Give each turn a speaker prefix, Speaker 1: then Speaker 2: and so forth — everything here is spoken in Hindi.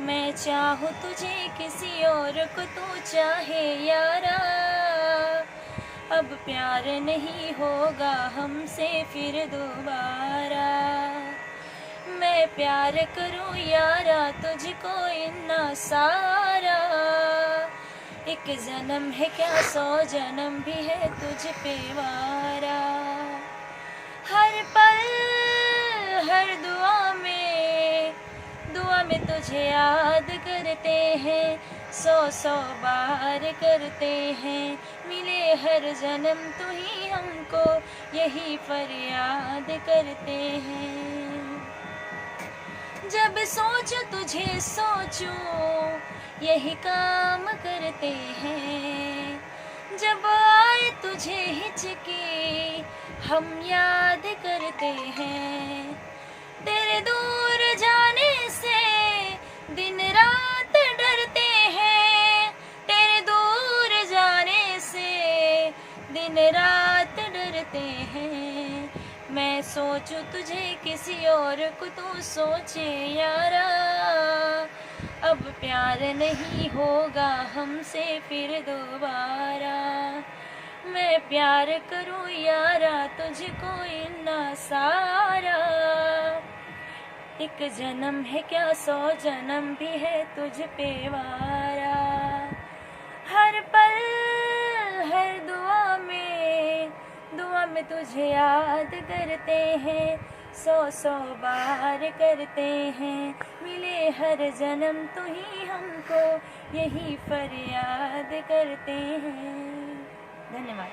Speaker 1: मैं चाहूँ तुझे किसी और को तू चाहे यारा, अब प्यार नहीं होगा हमसे फिर दोबारा। मैं प्यार करूँ यारा तुझको इतना सारा, एक जन्म है क्या 100 जन्म भी है तुझ पे वारा। हर पल हर दुआ में तुझे याद करते हैं, 100 बार करते हैं। मिले हर जन्म तू ही हमको यही फरियाद करते हैं। जब सोचो तुझे सोचूं यही काम करते हैं। जब आए तुझे हिचकी हम याद करते हैं। तेरे दूर जाने से दिन रात डरते हैं। तेरे दूर जाने से दिन रात डरते हैं। मैं सोचूं तुझे किसी और को तू सोचे यारा, अब प्यार नहीं होगा हमसे फिर दोबारा। मैं प्यार करूं यारा तुझको इतना सारा, एक जन्म है क्या 100 जन्म भी है तुझ पे वारा। हर पल हर दुआ में तुझे याद करते हैं, 100 बार करते हैं। मिले हर जन्म तू ही हमको यही फरियाद करते हैं। धन्यवाद।